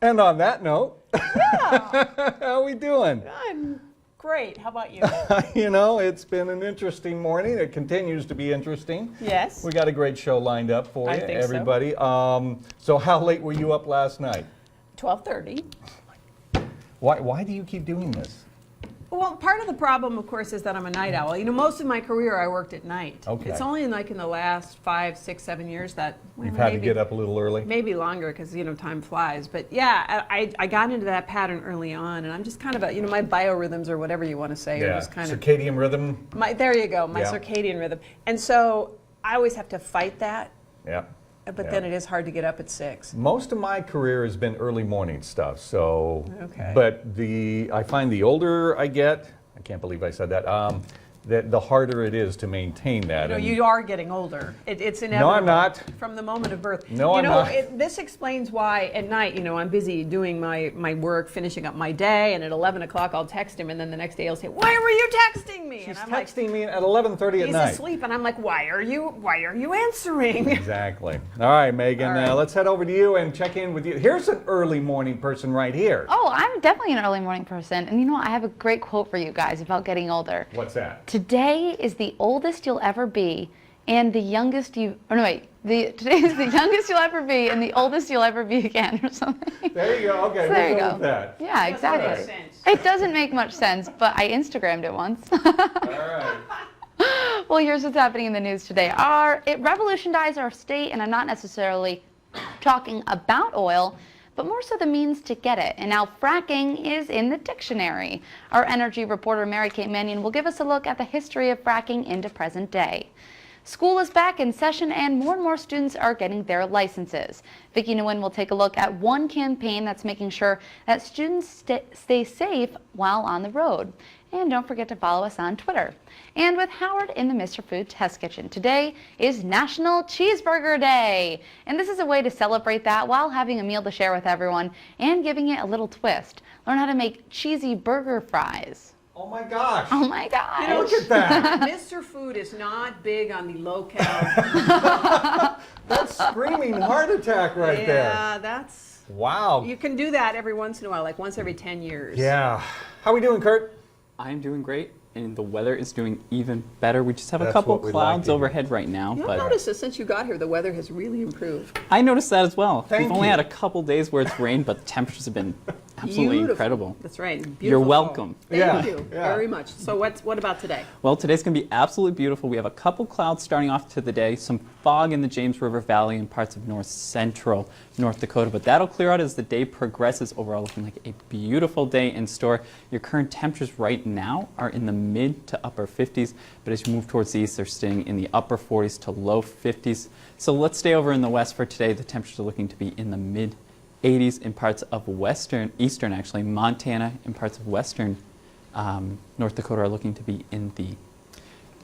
And on that note, Yeah. how are we doing? I'm great. How about you? You know, it's been an interesting morning. It continues to be interesting. Yes. We got a great show lined up for I you, think so. everybody. So how late were you up last night? 12:30. Why do you keep doing this? Well, part of the problem, of course, is that I'm a night owl. You know, most of my career I worked at night. Okay. It's only like in the last 5, 6, 7 years that You've had to maybe- get up a little early? Maybe longer because, you know, time flies. But yeah, I got into that pattern early on, and I'm just kind of a, you know, my biorhythms or whatever you want to say are Yeah, just kind of, circadian rhythm. there you go, my Yeah. circadian rhythm. And so I always have to fight that, Yeah. but Yeah. then it is hard to get up at 6. Most of my career has been early morning stuff. So, Okay. but I find the older I get, I can't believe I said that. The harder it is to maintain that. You know, And- you are getting older. It's inevitable. No, I'm not. From the moment of birth. No, you I'm know, not. This explains why at night, you know, I'm busy doing my work, finishing up my day, and at 11 o'clock I'll text him, and then the next day he'll say, "Why were you texting me?" She's and I'm texting me at 11:30 like, at night. he's asleep, and I'm like, "Why are you answering?" Exactly. All right, Megan, All right. let's head over to you and check in with you. Here's an early morning person right here. Oh, I'm definitely an early morning person. And you know what? I have a great quote for you guys about getting older. What's that? Today is the oldest you'll ever be and the youngest you, or no wait, today is the youngest you'll ever be and the oldest you'll ever be again or something. There you go. Okay, So there we'll you go go. with that. Yeah, exactly. Doesn't make sense. It doesn't make much sense, but I Instagrammed it once. All right. Well, here's what's happening in the news today. It revolutionized our state, and I'm not necessarily talking about oil, but more so the means to get it. And now fracking is in the dictionary. Our energy reporter, Mary Kate Mannion, will give us a look at the history of fracking into present day. School is back in session and more students are getting their licenses. Vicki Nguyen will take a look at one campaign that's making sure that students stay safe while on the road. And don't forget to follow us on Twitter. And with Howard in the Mr. Food Test Kitchen, today is National Cheeseburger Day. And this is a way to celebrate that while having a meal to share with everyone and giving it a little twist. Learn how to make cheesy burger fries. Oh my gosh. Oh my gosh. You know, Look at that. Mr. Food is not big on the low-cal. That's screaming heart attack right there. Yeah, that's. Wow. You can do that every once in a while, like once every 10 years. Yeah. How we doing, Kurt? I'm doing great, and the weather is doing even better. We just have a That's couple what we like clouds to hear. overhead right now, You'll but notice that since you got here, the weather has really improved. I noticed that as well. Thank We've only you. had a couple days where it's rained, but the temperatures have been absolutely Beautiful. incredible. That's right. Beautiful You're fall. welcome. Thank Yeah, you yeah. very much. So what about today? Well, today's going to be absolutely beautiful. We have a couple clouds starting off to the day, some fog in the James River Valley and parts of north central North Dakota, but that'll clear out as the day progresses. Overall, looking like a beautiful day in store. Your current temperatures right now are in the mid to upper 50s, but as you move towards the east, they're staying in the upper 40s to low 50s. So let's stay over in the west for today. The temperatures are looking to be in the mid 80s in parts of eastern actually, Montana and parts of western North Dakota are looking to be in the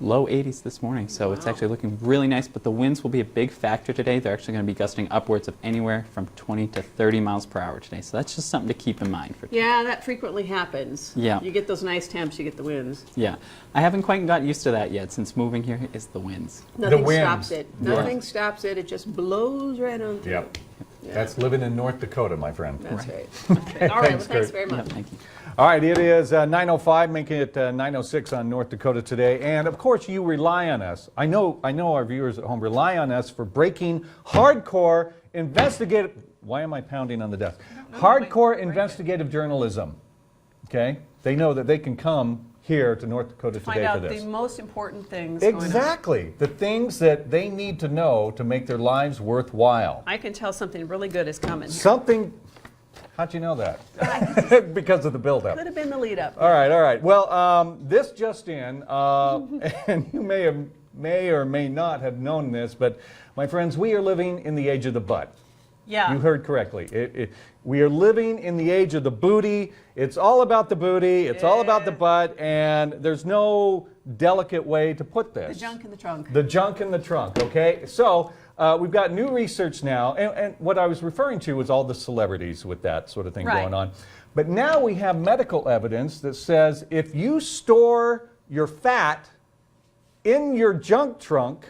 low 80s this morning. So it's actually looking really nice, but the winds will be a big factor today. They're actually going to be gusting upwards of anywhere from 20 to 30 miles per hour today. So that's just something to keep in mind for today. Yeah, that frequently happens. Yeah. You get those nice temps, you get the winds. Yeah, I haven't quite got used to that yet. Since moving here is the winds. Nothing winds. stops it. Yeah. Nothing stops it. It just blows right on through. Yep. Yeah. That's living in North Dakota, my friend. That's right. Okay. All right. Thanks, Well, thanks Kurt. very Yeah, much. thank you. All right, it is 9:05, making it 9:06 on North Dakota today. And of course, you rely on us. I know our viewers at home rely on us for breaking hardcore investigative. Why am I pounding on the desk? Hardcore investigative journalism. Okay? They know that they can come here to North Dakota Find today for out this. the most important things going on. Exactly. The things that they need to know to make their lives worthwhile. I can tell something really good is coming. Something. How'd you know that? Because of the buildup. Could have been the lead up. All right, all right. Well, this just in, and you may or may not have known this, but my friends, we are living in the age of the butt. Yeah. You heard correctly. We are living in the age of the booty. It's all about the booty. It's all about the butt, and there's no delicate way to put this. The junk in the trunk. The junk in the trunk, okay? So we've got new research now, and what I was referring to was all the celebrities with that sort of thing Right. going on. But now we have medical evidence that says if you store your fat in your junk trunk,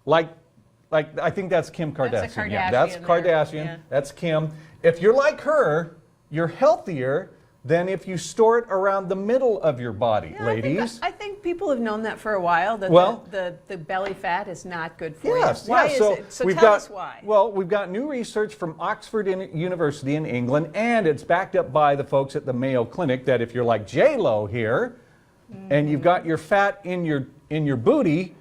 like I think that's Kim Kardashian. That's a Yeah, that's Kardashian there, Kardashian. yeah. That's Kim. if you're like her, you're healthier than if you store it around the middle of your body, Yeah, ladies. I think people have known that for a while, that Well- the belly fat is not good for Yes, you. Why yes. is So it? So we've tell got, us why. Well, we've got new research from Oxford University in England, and it's backed up by the folks at the Mayo Clinic that if you're like J-Lo here, and you've got your fat in your booty,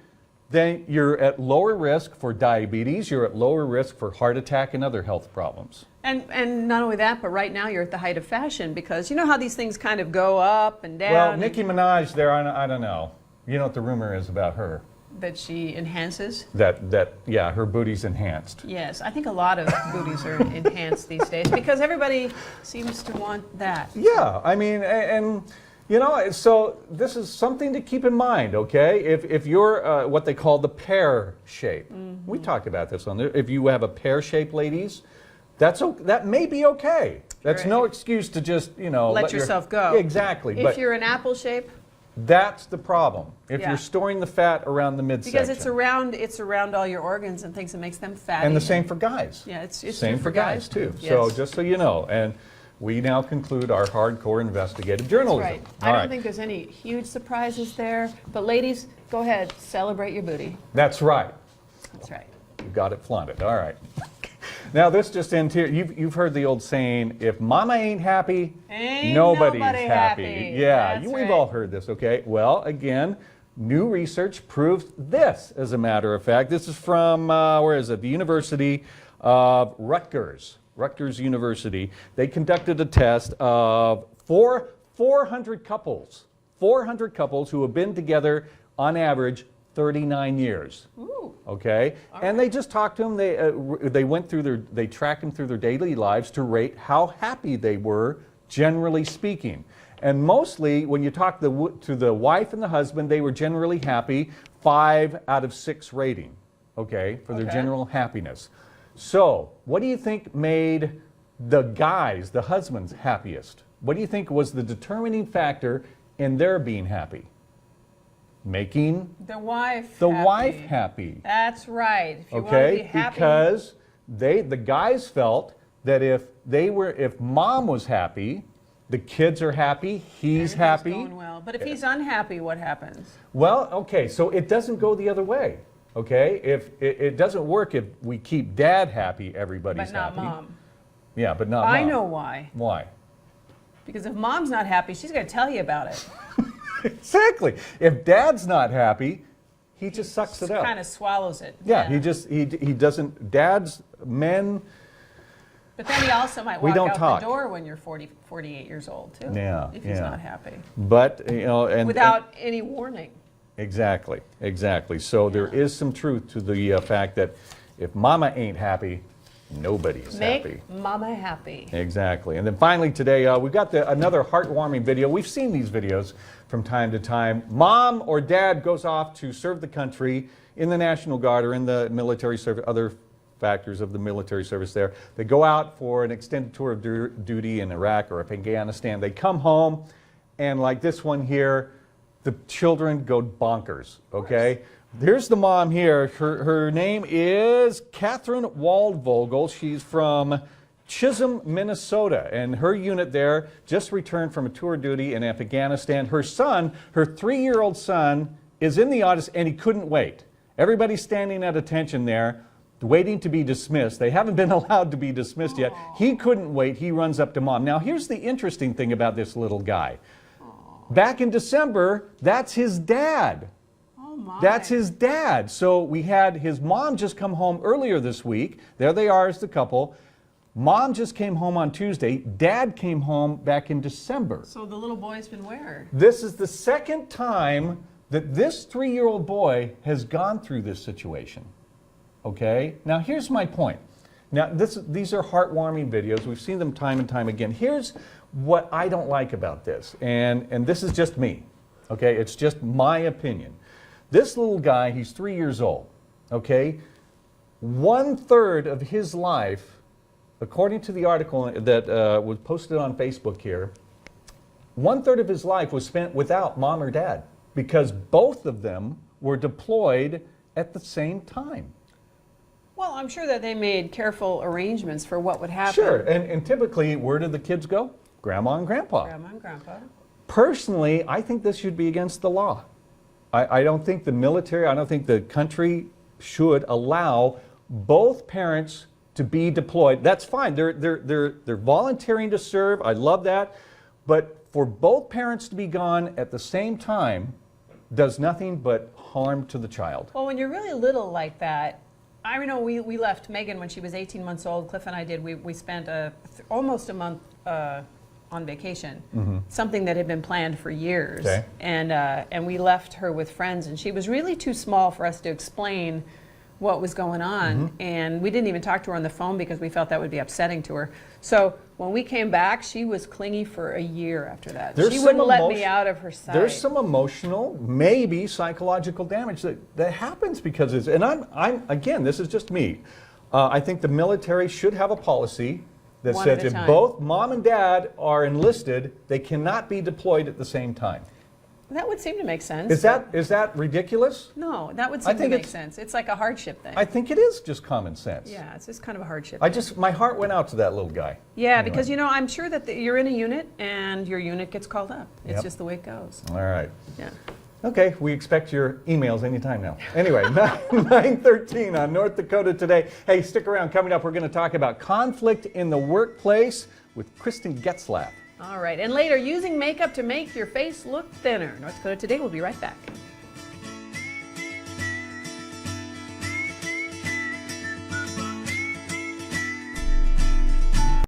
then you're at lower risk for diabetes, you're at lower risk for heart attack and other health problems. And not only that, but right now you're at the height of fashion, because you know how these things kind of go up and down. Well, and Nicki Minaj there, I don't know. You know what the rumor is about her? that she enhances. Yeah, her booty's enhanced. Yes, I think a lot of booties are enhanced these days because everybody seems to want that. Yeah, I mean, and you know, so this is something to keep in mind, okay? If you're what they call the pear shape, we talked about this on there. If you have a pear shape, ladies, that may be okay. That's no excuse to just, you know, Let yourself go. Exactly. If you're an apple shape, that's the problem. If Yeah. you're storing the fat around the midsection. because it's around all your organs and things that makes them fatty. And the same for guys. Yeah, it's Same true for guys too. Yes. So just so you know, and we now conclude our hardcore investigative journalism. Right. All I don't right. think there's any huge surprises there. But ladies, go ahead, celebrate your booty. That's right. That's right. You got it flaunted. All right. Now this just ends here. You've heard the old saying, if mama ain't happy, Ain't nobody's nobody happy. happy. Yeah, That's we've right. all heard this, okay? Well, again, new research proves this, as a matter of fact. This is from, where is it? The University of Rutgers University. They conducted a test of 400 couples who have been together on average 39 years. Ooh. Okay, and they just talked to them. They went through they tracked them through their daily lives to rate how happy they were, generally speaking. And mostly, when you talk to the wife and the husband, they were generally happy, 5 out of 6 rating. Okay, for their Okay. general happiness. So, what do you think made the guys, the husbands, happiest? What do you think was the determining factor in their being happy? Making The wife. the happy. wife happy. That's right. If you want to be Okay, happy, because the guys felt that if mom was happy, the kids are happy, he's everything's happy. going well. But if he's unhappy, what happens? Well, okay, so it doesn't go the other way. Okay, if it doesn't work if we keep dad happy, everybody's But not happy. mom. Yeah, but not I mom. know why. Why? Because if mom's not happy, she's going to tell you about it. Exactly. If dad's not happy, he just sucks it up. Kind of swallows it. Yeah, he doesn't. Dads, men. But then he also might We walk don't out talk. the door when you're 48 years old, too. Yeah, If he's yeah. not happy. But you know, and Without any warning. Exactly. So there is some truth to the fact that if mama ain't happy, nobody's Make happy. mama happy. Exactly. And then finally today, we've got another heartwarming video. We've seen these videos from time to time. Mom or dad goes off to serve the country in the National Guard or in the military service, other factors of the military service there. They go out for an extended tour of duty in Iraq or Afghanistan. They come home, and like this one here, the children go bonkers, okay? Here's the mom here. Her name is Catherine Waldvogel. She's from Chisholm, Minnesota, and her unit there just returned from a tour of duty in Afghanistan. Her son, her 3-year-old son, is in the audience, and he couldn't wait. Everybody's standing at attention there, waiting to be dismissed. They haven't been allowed to be dismissed yet. He couldn't wait. He runs up to mom. Now, here's the interesting thing about this little guy. Back in December, that's his dad. Oh, my. That's his dad. So we had his mom just come home earlier this week. There they are as the couple. Mom just came home on Tuesday. Dad came home back in December. So the little boy's been where? This is the second time that this 3-year-old boy has gone through this situation. Okay? Now here's my point. Now these are heartwarming videos. We've seen them time and time again. Here's what I don't like about this, and this is just me. Okay? It's just my opinion. This little guy, he's 3 years old. Okay? 1/3 of his life, according to the article that was posted on Facebook here, 1/3 of his life was spent without mom or dad because both of them were deployed at the same time. Well, I'm sure that they made careful arrangements for what would happen. Sure, and typically, where do the kids go? Grandma and grandpa. Grandma and grandpa. Personally, I think this should be against the law. I don't think the military, I don't think the country should allow both parents to be deployed. That's fine. They're volunteering to serve. I love that. But for both parents to be gone at the same time does nothing but harm to the child. Well, when you're really little like that, I know we left Megan when she was 18 months old. Cliff and I did. We spent almost a month on vacation, something that had been planned for years. Okay. And we left her with friends, and she was really too small for us to explain what was going on. And we didn't even talk to her on the phone because we felt that would be upsetting to her. So when we came back, she was clingy for a year after that. There's She some wouldn't let me emotion- out of her sight. There's some emotional, maybe psychological damage that happens because it's, and I'm again, this is just me. I think the military should have a policy that One at says a if time. both mom and dad are enlisted, they cannot be deployed at the same time. That would seem to make sense. Is that ridiculous? No, that would I seem to think make it's- sense. It's like a hardship thing. I think it is just common sense. Yeah, it's just kind of a hardship. My heart went out to that little guy. Yeah, Anyway. because I'm sure that you're in a unit and your unit gets called up. It's Yep. just the way it goes. All right. Yeah. Okay, we expect your emails anytime now. Anyway, 9:13 on North Dakota Today. Hey, stick around. Coming up, we're going to talk about conflict in the workplace with Kristen Getzlaff. All right, and later, using makeup to make your face look thinner. North Dakota Today will be right back.